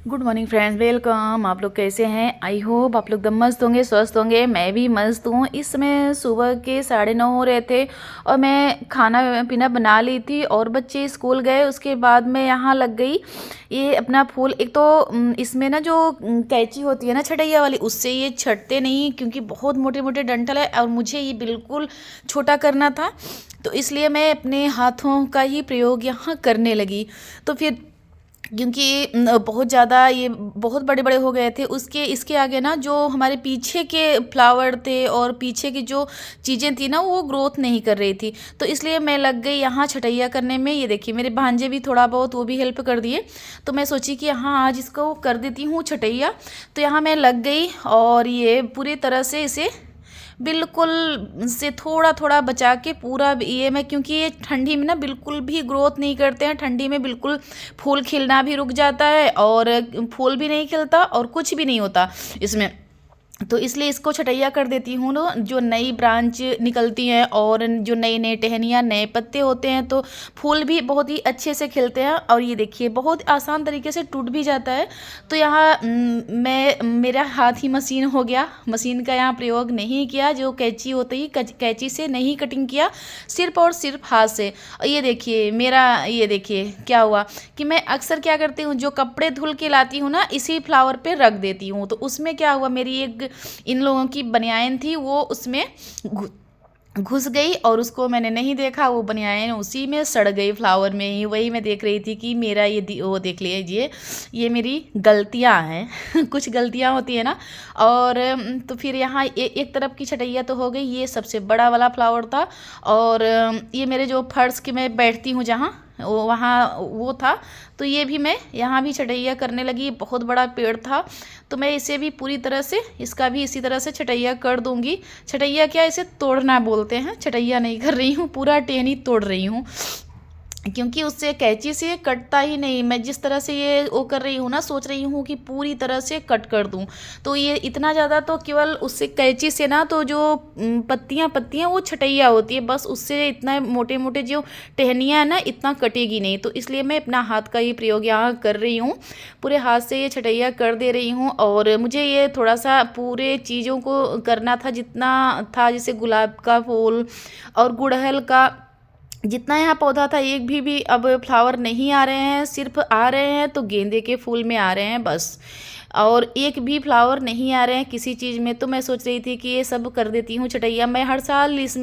Good morning friends, welcome. आप लोग कैसे हैं? आई होप आप लोग दम मस्त होंगे, स्वस्थ होंगे। मैं भी मस्त हूँ। इस समय सुबह के 9:30 हो रहे थे और मैं खाना पीना बना ली थी और बच्चे स्कूल गए। उसके बाद मैं यहाँ लग गई ये अपना फूल। एक तो इसमें ना जो कैंची होती है ना छटैया वाली, उससे ये छटते नहीं क्योंकि बहुत मोटे मोटे डंठल है और मुझे ये बिल्कुल छोटा करना था। तो इसलिए मैं अपने हाथों का ही प्रयोग यहाँ करने लगी। तो फिर क्योंकि बहुत ज़्यादा ये बहुत बड़े बड़े हो गए थे, उसके इसके आगे ना जो हमारे पीछे के फ्लावर थे और पीछे की जो चीज़ें थी ना वो ग्रोथ नहीं कर रही थी। तो इसलिए मैं लग गई यहाँ छटैया करने में। ये देखिए मेरे भांजे भी थोड़ा बहुत वो भी हेल्प कर दिए। तो मैं सोची कि यहाँ आज इसको कर देती हूँ छटैया। तो यहाँ मैं लग गई और ये पूरी तरह से इसे बिल्कुल से थोड़ा थोड़ा बचा के पूरा ये मैं, क्योंकि ये ठंडी में ना बिल्कुल भी ग्रोथ नहीं करते हैं। ठंडी में बिल्कुल फूल खिलना भी रुक जाता है और फूल भी नहीं खिलता और कुछ भी नहीं होता इसमें। तो इसलिए इसको छटैया कर देती हूँ ना, जो नई ब्रांच निकलती हैं और जो नई नई टहनियाँ नए पत्ते होते हैं तो फूल भी बहुत ही अच्छे से खिलते हैं। और ये देखिए बहुत आसान तरीके से टूट भी जाता है। तो यहाँ मैं मेरा हाथ ही मशीन हो गया, मशीन का यहाँ प्रयोग नहीं किया। जो कैंची होती है कैंची से नहीं कटिंग किया, सिर्फ और सिर्फ हाथ से। और ये देखिए मेरा, ये देखिए क्या हुआ कि मैं अक्सर क्या करती हूँ, जो कपड़े धुल के लाती हूँ ना इसी फ्लावर पे रख देती हूँ। तो उसमें क्या हुआ, मेरी एक इन लोगों की बनियान थी वो उसमें घुस गई और उसको मैंने नहीं देखा। वो बनियान उसी में सड़ गई, फ्लावर में ही। वही मैं देख रही थी कि मेरा ये वो देख लीजिए ये मेरी गलतियां हैं कुछ गलतियां होती है ना। और तो फिर यहाँ एक तरफ की छटैया तो हो गई। ये सबसे बड़ा वाला फ्लावर था और ये मेरे जो फर्श के मैं बैठती हूँ जहाँ वहाँ वो था। तो ये भी मैं यहाँ भी छटैया करने लगी। बहुत बड़ा पेड़ था तो मैं इसे भी पूरी तरह से, इसका भी इसी तरह से छटैया कर दूंगी। छटैया क्या, इसे तोड़ना बोलते हैं, छटैया नहीं कर रही हूँ, पूरा टहनी तोड़ रही हूँ क्योंकि उससे कैंची से कटता ही नहीं। मैं जिस तरह से ये वो कर रही हूँ ना, सोच रही हूँ कि पूरी तरह से कट कर दूँ। तो ये इतना ज़्यादा तो केवल उससे कैंची से ना, तो जो पत्तियाँ पत्तियाँ वो छटैया होती है बस, उससे इतना मोटे मोटे जो टहनियाँ है ना इतना कटेगी नहीं। तो इसलिए मैं अपना हाथ का ही प्रयोग यहाँ कर रही हूँ, पूरे हाथ से ये छटैया कर दे रही हूँ। और मुझे ये थोड़ा सा पूरे चीज़ों को करना था जितना था, जैसे गुलाब का फूल और गुड़हल का जितना यहाँ पौधा था। एक भी अब फ्लावर नहीं आ रहे हैं, सिर्फ आ रहे हैं तो गेंदे के फूल में आ रहे हैं बस, और एक भी फ्लावर नहीं आ रहे हैं किसी चीज़ में। तो मैं सोच रही थी कि ये सब कर देती हूँ छटैया। मैं हर साल इस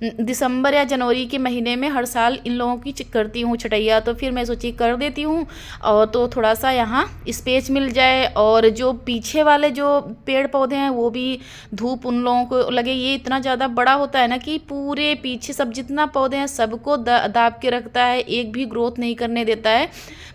दिसंबर या जनवरी के महीने में हर साल इन लोगों की करती हूँ छटैया। तो फिर मैं सोची कर देती हूँ और तो थोड़ा सा यहाँ स्पेस मिल जाए और जो पीछे वाले जो पेड़ पौधे हैं वो भी धूप उन लोगों को लगे। ये इतना ज़्यादा बड़ा होता है ना कि पूरे पीछे सब जितना पौधे हैं सबको दाब के रखता है, एक भी ग्रोथ नहीं करने देता है।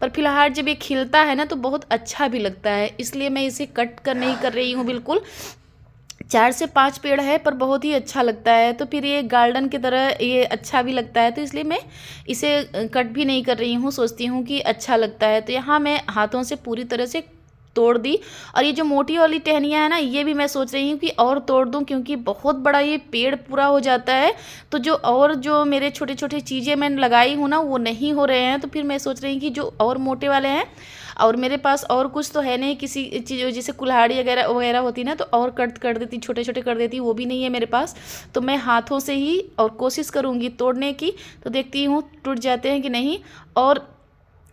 पर फिलहाल जब ये खिलता है ना तो बहुत अच्छा भी लगता है, इसलिए मैं इसे कट कर नहीं कर रही हूँ बिल्कुल। 4 से 5 पेड़ है पर बहुत ही अच्छा लगता है। तो फिर ये गार्डन की तरह ये अच्छा भी लगता है, तो इसलिए मैं इसे कट भी नहीं कर रही हूँ। सोचती हूँ कि अच्छा लगता है। तो यहाँ मैं हाथों से पूरी तरह से तोड़ दी। और ये जो मोटी वाली टहनियाँ है ना ये भी मैं सोच रही हूँ कि और तोड़ दूँ, क्योंकि बहुत बड़ा ये पेड़ पूरा हो जाता है। तो जो मेरे छोटे छोटे चीज़ें मैंने लगाई हूँ ना वो नहीं हो रहे हैं। तो फिर मैं सोच रही हूँ कि जो और मोटे वाले हैं, और मेरे पास और कुछ तो है नहीं किसी चीज़, जैसे कुल्हाड़ी वगैरह वगैरह होती ना तो और कट कर देती, छोटे छोटे कर देती, वो भी नहीं है मेरे पास। तो मैं हाथों से ही और कोशिश करूँगी तोड़ने की। तो देखती हूँ टूट जाते हैं कि नहीं। और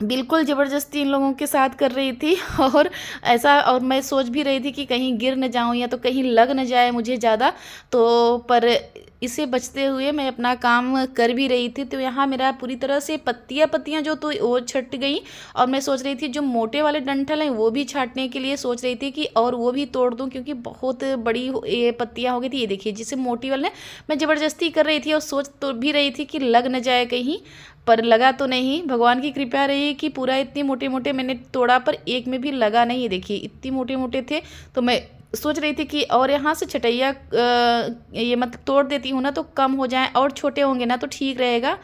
बिल्कुल ज़बरदस्ती इन लोगों के साथ कर रही थी और ऐसा, और मैं सोच भी रही थी कि कहीं गिर न जाऊं या तो कहीं लग न जाए मुझे ज़्यादा। तो पर इसे बचते हुए मैं अपना काम कर भी रही थी। तो यहाँ मेरा पूरी तरह से पत्तियाँ जो तो वो छट गई। और मैं सोच रही थी जो मोटे वाले डंठल हैं वो भी छांटने के लिए सोच रही थी कि और वो भी तोड़ दूँ, क्योंकि बहुत बड़ी ये पत्तियाँ हो गई थी। ये देखिए जिसे मोटी वाले मैं ज़बरदस्ती कर रही थी और सोच तो भी रही थी कि लग न जाए कहीं, पर लगा तो नहीं। भगवान की कृपा रही कि पूरा इतने मोटे मोटे मैंने तोड़ा पर एक में भी लगा नहीं। ये देखिए इतने मोटे मोटे थे। तो मैं सोच रही थी कि और यहाँ से छटैया ये मतलब तोड़ देती हूँ ना तो कम हो जाए, और छोटे होंगे ना तो ठीक रहेगा।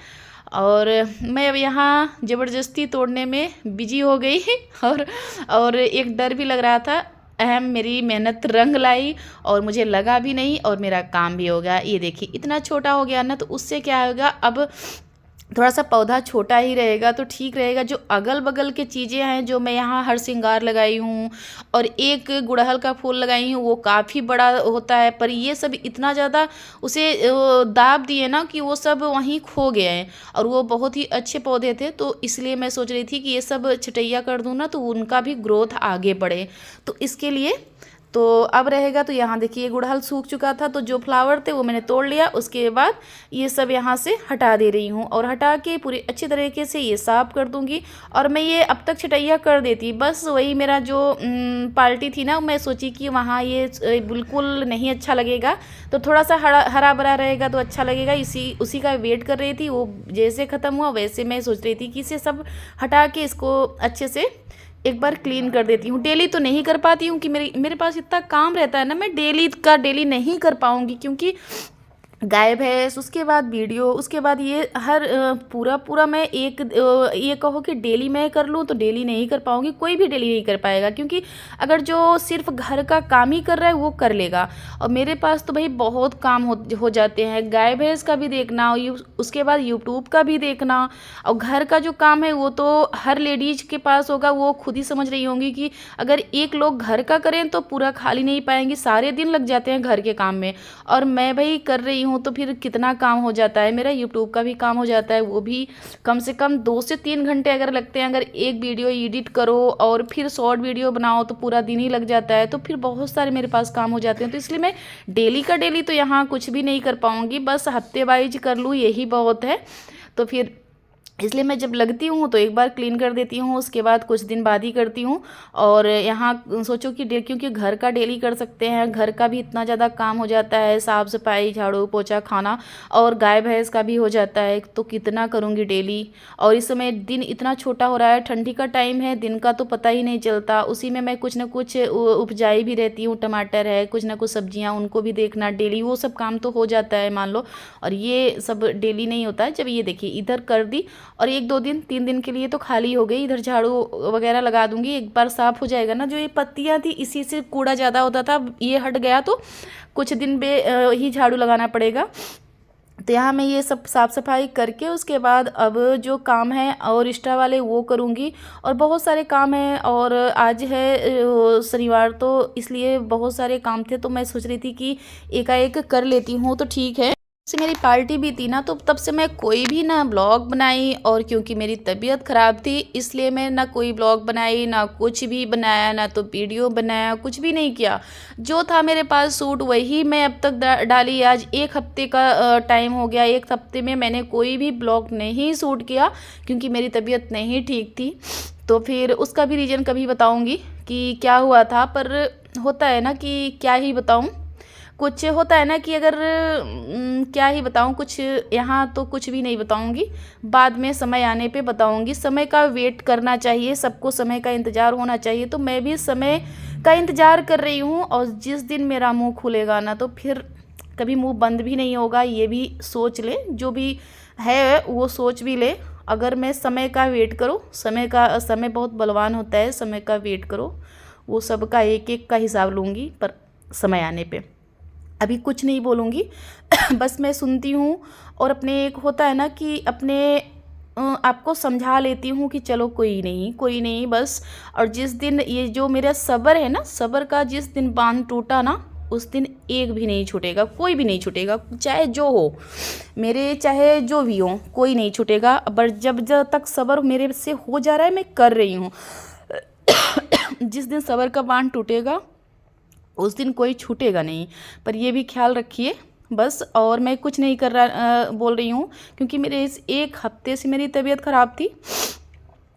और मैं अब यहाँ ज़बरदस्ती तोड़ने में बिजी हो गई और एक डर भी लग रहा था। मेरी मेहनत रंग लाई और मुझे लगा भी नहीं और मेरा काम भी हो गया। ये देखिए इतना छोटा हो गया ना, तो उससे क्या होगा, अब थोड़ा सा पौधा छोटा ही रहेगा तो ठीक रहेगा। जो अगल बगल के चीज़ें हैं जो मैं यहाँ हर श्रृंगार लगाई हूँ और एक गुड़हल का फूल लगाई हूँ वो काफ़ी बड़ा होता है, पर ये सब इतना ज़्यादा उसे दाब दिए ना कि वो सब वहीं खो गए हैं। और वो बहुत ही अच्छे पौधे थे, तो इसलिए मैं सोच रही थी कि ये सब छटैया कर दूँ ना तो उनका भी ग्रोथ आगे बढ़े। तो इसके लिए तो अब रहेगा। तो यहाँ देखिए गुड़हल सूख चुका था, तो जो फ्लावर थे वो मैंने तोड़ लिया। उसके बाद ये सब यहाँ से हटा दे रही हूँ और हटा के पूरी अच्छी तरीके से ये साफ़ कर दूँगी। और मैं ये अब तक छटैया कर देती, बस वही मेरा जो पार्टी थी ना, मैं सोची कि वहाँ ये बिल्कुल नहीं अच्छा लगेगा, तो थोड़ा सा हरा हरा भरा रहेगा तो अच्छा लगेगा। उसी का वेट कर रही थी। वो जैसे ख़त्म हुआ वैसे मैं सोच रही थी कि इसे सब हटा के इसको अच्छे से एक बार क्लीन कर देती हूँ। डेली तो नहीं कर पाती हूँ कि मेरे पास इतना काम रहता है ना, मैं डेली नहीं कर पाऊँगी, क्योंकि गाय भैंस, उसके बाद वीडियो, उसके बाद ये हर पूरा मैं ये कहो कि डेली मैं कर लूँ तो डेली नहीं कर पाऊँगी। कोई भी डेली नहीं कर पाएगा, क्योंकि अगर जो सिर्फ घर का काम ही कर रहा है वो कर लेगा, और मेरे पास तो भाई बहुत काम हो जाते हैं। गाय भैंस का भी देखना, उसके बाद यूट्यूब का भी देखना, और घर का जो काम है वो तो हर लेडीज के पास होगा। वो खुद ही समझ रही होंगी कि अगर एक लोग घर का करें तो पूरा खाली नहीं पाएंगे, सारे दिन लग जाते हैं घर के काम में। और मैं भाई कर रही हूँ तो फिर कितना काम हो जाता है। मेरा यूट्यूब का भी काम हो जाता है, वो भी कम से कम 2 से 3 घंटे अगर लगते हैं। अगर एक वीडियो एडिट करो और फिर शॉर्ट वीडियो बनाओ तो पूरा दिन ही लग जाता है। तो फिर बहुत सारे मेरे पास काम हो जाते हैं, तो इसलिए मैं डेली का डेली तो यहाँ कुछ भी नहीं कर पाऊँगी, बस हफ्ते वाइज कर लूँ यही बहुत है। तो फिर इसलिए मैं जब लगती हूँ तो एक बार क्लीन कर देती हूँ, उसके बाद कुछ दिन बाद ही करती हूँ। और यहाँ सोचो कि क्योंकि घर का डेली कर सकते हैं, घर का भी इतना ज़्यादा काम हो जाता है, साफ़ सफाई, झाड़ू पोछा, खाना, और गाय भैंस का भी हो जाता है, तो कितना करूँगी डेली। और इस समय दिन इतना छोटा हो रहा है, ठंडी का टाइम है, दिन का तो पता ही नहीं चलता। उसी में मैं कुछ ना कुछ उपजाई भी रहती हूँ, टमाटर है, कुछ ना कुछ सब्जियाँ, उनको भी देखना डेली, वो सब काम तो हो जाता है मान लो। और ये सब डेली नहीं होता है। जब ये देखिए इधर कर दी और 1-2 दिन 3 दिन के लिए तो खाली हो गई, इधर झाड़ू वगैरह लगा दूंगी, एक बार साफ़ हो जाएगा ना। जो ये पत्तियां थी इसी से कूड़ा ज़्यादा होता था, ये हट गया तो कुछ दिन ही झाड़ू लगाना पड़ेगा। तो यहाँ मैं ये सब साफ़ सफाई करके उसके बाद अब जो काम है और एक्स्ट्रा वाले वो करूँगी। और बहुत सारे काम हैं, और आज है शनिवार, तो इसलिए बहुत सारे काम थे, तो मैं सोच रही थी कि एकाएक कर लेती हूँ तो ठीक है। से मेरी पार्टी भी थी ना, तो तब से मैं कोई भी ना ब्लॉग बनाई, और क्योंकि मेरी तबीयत ख़राब थी इसलिए मैं ना कोई ब्लॉग बनाई, ना कुछ भी बनाया, ना तो वीडियो बनाया, कुछ भी नहीं किया। जो था मेरे पास सूट वही मैं अब तक डाली। आज 1 हफ्ते का टाइम हो गया, 1 हफ्ते में मैंने कोई भी ब्लॉग नहीं शूट किया, क्योंकि मेरी तबीयत नहीं ठीक थी। तो फिर उसका भी रीज़न कभी बताऊँगी कि क्या हुआ था। पर होता है ना कि क्या ही बताऊँ, कुछ होता है ना कि अगर क्या ही बताऊँ, कुछ यहाँ तो कुछ भी नहीं बताऊँगी, बाद में समय आने पे बताऊँगी। समय का वेट करना चाहिए, सबको समय का इंतज़ार होना चाहिए। तो मैं भी समय का इंतज़ार कर रही हूँ, और जिस दिन मेरा मुंह खुलेगा ना तो फिर कभी मुंह बंद भी नहीं होगा। ये भी सोच ले, जो भी है वो सोच भी ले। अगर मैं समय का वेट करो, समय बहुत बलवान होता है, समय का वेट करो, वो सबका एक एक का हिसाब लूँगी, पर समय आने पे अभी कुछ नहीं बोलूँगी। बस मैं सुनती हूँ, और अपने एक होता है ना कि अपने आपको समझा लेती हूँ कि चलो कोई नहीं बस। और जिस दिन ये जो मेरा सब्र है ना, सब्र का जिस दिन बांध टूटा ना, उस दिन एक भी नहीं छूटेगा, कोई भी नहीं छूटेगा, चाहे जो हो मेरे, चाहे जो भी हो, कोई नहीं छूटेगा। पर जब तक सब्र मेरे से हो जा रहा है, मैं कर रही हूँ। जिस दिन सब्र का बांध टूटेगा उस दिन कोई छूटेगा नहीं, पर ये भी ख्याल रखिए बस। और मैं कुछ नहीं बोल रही हूँ, क्योंकि मेरे इस 1 हफ्ते से मेरी तबीयत ख़राब थी।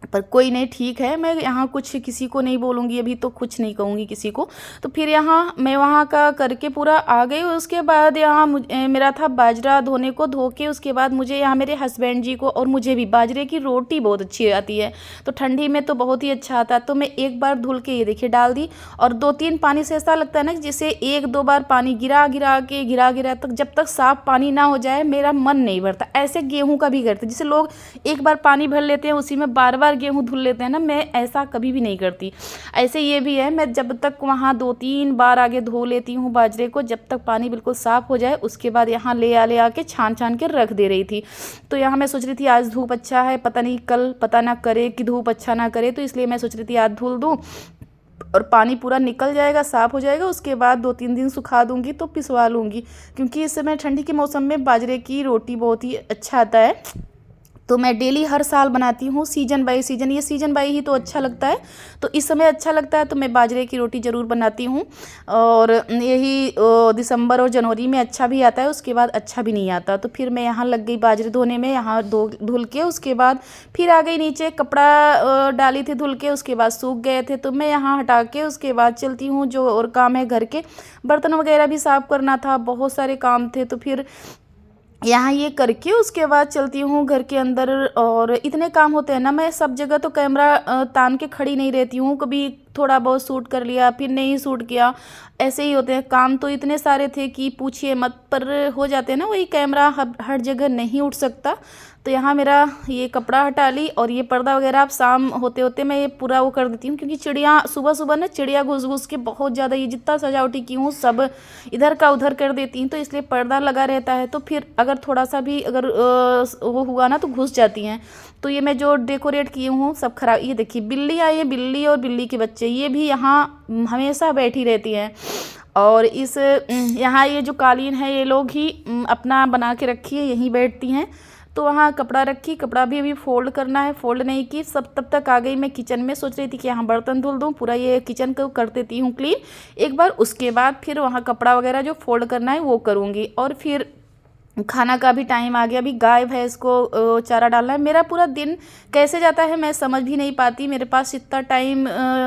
पर कोई नहीं, ठीक है, मैं यहाँ कुछ किसी को नहीं बोलूँगी, अभी तो कुछ नहीं कहूँगी किसी को। तो फिर यहाँ मैं वहाँ का करके पूरा आ गई। उसके बाद यहाँ मेरा था बाजरा धोने को, धो के उसके बाद मुझे यहाँ मेरे हस्बैंड जी को और मुझे भी बाजरे की रोटी बहुत अच्छी आती है, तो ठंडी में तो बहुत ही अच्छा आता है। तो मैं एक बार धुल के ये देखिए डाल दी, और 2-3 पानी से ऐसा लगता है ना जैसे 1-2 बार पानी गिरा तक, जब तक साफ पानी ना हो जाए मेरा मन नहीं भरता। ऐसे गेहूँ का भी करते, जैसे लोग एक बार पानी भर लेते हैं, उसी में बार बार बार गेहूँ धुल लेते हैं ना, मैं ऐसा कभी भी नहीं करती। ऐसे ये भी है, मैं जब तक वहाँ 2-3 बार आगे धो लेती हूँ बाजरे को, जब तक पानी बिल्कुल साफ़ हो जाए उसके बाद यहाँ ले आके छान के रख दे रही थी। तो यहाँ मैं सोच रही थी आज धूप अच्छा है, पता नहीं कल पता ना करे कि धूप अच्छा ना करे, तो इसलिए मैं सोच रही थी आज धुल दूँ और पानी पूरा निकल जाएगा, साफ़ हो जाएगा, उसके बाद 2-3 दिन सुखा दूँगी तो पिसवा लूँगी। क्योंकि इस समय ठंडी के मौसम में बाजरे की रोटी बहुत ही अच्छा आता है। तो मैं डेली हर साल बनाती हूँ, सीजन बाई सीजन, ये सीजन बाई ही तो अच्छा लगता है। तो इस समय अच्छा लगता है तो मैं बाजरे की रोटी ज़रूर बनाती हूँ। और यही दिसंबर और जनवरी में अच्छा भी आता है, उसके बाद अच्छा भी नहीं आता। तो फिर मैं यहाँ लग गई बाजरे धोने में, यहाँ धुल के उसके बाद फिर आ गई नीचे, कपड़ा डाली थी धुल के, उसके बाद सूख गए थे तो मैं यहाँ हटा के उसके बाद चलती हूँ। जो और काम है घर के, बर्तन वगैरह भी साफ़ करना था, बहुत सारे काम थे, तो फिर यहाँ ये करके उसके बाद चलती हूँ घर के अंदर। और इतने काम होते हैं ना, मैं सब जगह तो कैमरा तान के खड़ी नहीं रहती हूँ, कभी थोड़ा बहुत शूट कर लिया फिर नहीं शूट किया, ऐसे ही होते हैं। काम तो इतने सारे थे कि पूछिए मत, पर हो जाते हैं ना, वही कैमरा हर जगह नहीं उठ सकता। तो यहाँ मेरा ये कपड़ा हटा ली और ये पर्दा वगैरह अब शाम होते होते मैं ये पूरा वो कर देती हूँ। क्योंकि चिड़िया सुबह सुबह ना, चिड़िया घुस घुस के बहुत ज़्यादा, ये जितना सजावटी की हूँ सब इधर का उधर कर देती हैं, तो इसलिए पर्दा लगा रहता है। तो फिर अगर थोड़ा सा भी अगर वो हुआ ना तो घुस जाती हैं। तो ये मैं जो डेकोरेट की हूँ सब खराब। ये देखिए बिल्ली आई है, बिल्ली और बिल्ली के बच्चे, ये भी यहाँ हमेशा बैठी रहती हैं। और इस यहाँ ये जो कालीन है ये लोग ही अपना बना के रखी है, यहीं बैठती हैं। तो वहाँ कपड़ा रखी, कपड़ा भी अभी फोल्ड करना है, फोल्ड नहीं की सब। तब तक आ गई मैं किचन में, सोच रही थी कि यहाँ बर्तन धुल दूँ, पूरा ये किचन को कर देती हूँ क्लीन एक बार, उसके बाद फिर वहाँ कपड़ा वगैरह जो फोल्ड करना है वो करूँगी। और फिर खाना का भी टाइम आ गया, अभी गाय भैंस को चारा डालना है। मेरा पूरा दिन कैसे जाता है मैं समझ भी नहीं पाती, मेरे पास इतना टाइम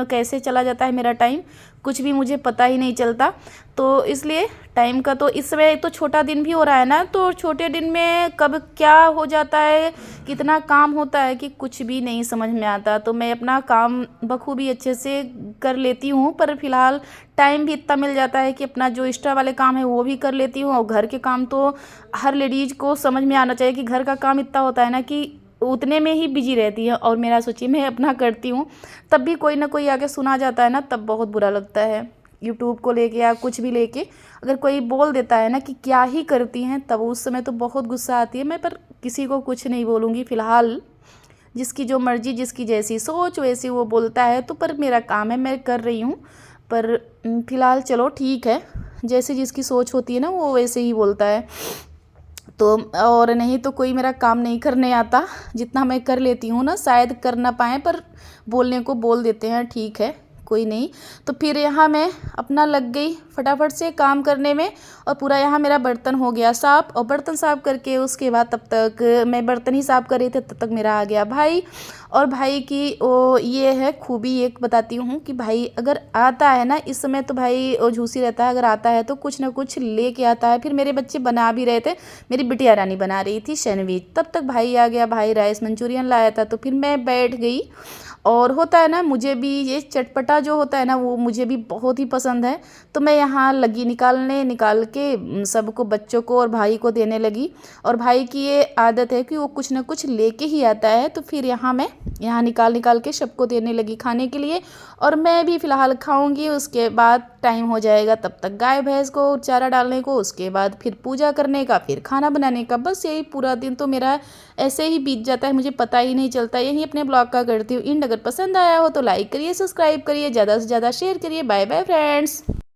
कैसे चला जाता है, मेरा टाइम कुछ भी मुझे पता ही नहीं चलता। तो इसलिए टाइम का तो इस समय तो छोटा दिन भी हो रहा है ना, तो छोटे दिन में कब क्या हो जाता है, कितना काम होता है कि कुछ भी नहीं समझ में आता। तो मैं अपना काम बखूबी अच्छे से कर लेती हूँ, पर फिलहाल टाइम भी इतना मिल जाता है कि अपना जो एक्स्ट्रा वाले काम है वो भी कर लेती हूँ। और घर के काम तो हर लेडीज़ को समझ में आना चाहिए कि घर का काम इतना होता है ना कि उतने में ही बिजी रहती है। और मेरा सोचिए मैं अपना करती हूँ, तब भी कोई ना कोई आके सुना जाता है ना, तब बहुत बुरा लगता है। यूट्यूब को लेके या कुछ भी लेके अगर कोई बोल देता है ना कि क्या ही करती हैं, तब उस समय तो बहुत गुस्सा आती है। मैं पर किसी को कुछ नहीं बोलूँगी फ़िलहाल, जिसकी जो मर्ज़ी, जिसकी जैसी सोच वैसी वो बोलता है। तो पर मेरा काम है, मैं कर रही हूँ। पर फ़िलहाल चलो ठीक है, जैसे जिसकी सोच होती है ना वो वैसे ही बोलता है। तो और नहीं तो कोई मेरा काम नहीं करने आता, जितना मैं कर लेती हूँ ना, शायद कर ना पाएँ पर बोलने को बोल देते हैं, ठीक है कोई नहीं। तो फिर यहाँ मैं अपना लग गई फटाफट से काम करने में, और पूरा यहाँ मेरा बर्तन हो गया साफ़। और बर्तन साफ़ करके उसके बाद तब तक मैं बर्तन ही साफ़ कर रही थी, तब तक मेरा आ गया भाई। और भाई की ये है खूबी, एक बताती हूँ कि भाई अगर आता है ना, इस समय तो भाई झूसी रहता है, अगर आता है तो कुछ ना कुछ लेके आता है। फिर मेरे बच्चे बना भी रहे थे, मेरी बिटिया रानी बना रही थी सैंडविच, तब तक भाई आ गया। भाई राइस मंचूरियन लाया था, तो फिर मैं बैठ गई। और होता है ना, मुझे भी ये चटपटा जो होता है ना वो मुझे भी बहुत ही पसंद है। तो मैं यहाँ लगी निकाल के सबको, बच्चों को और भाई को देने लगी। और भाई की ये आदत है कि वो कुछ ना कुछ लेके ही आता है, तो फिर यहाँ मैं निकाल के सबको देने लगी खाने के लिए। और मैं भी फ़िलहाल खाऊंगी, उसके बाद टाइम हो जाएगा तब तक गाय भैंस को चारा डालने को, उसके बाद फिर पूजा करने का, फिर खाना बनाने का। बस यही पूरा दिन तो मेरा ऐसे ही बीत जाता है, मुझे पता ही नहीं चलता। यही अपने ब्लॉग का करती हूँ इंड। अगर पसंद आया हो तो लाइक करिए, सब्सक्राइब करिए, ज़्यादा से ज़्यादा शेयर करिए। Bye bye friends.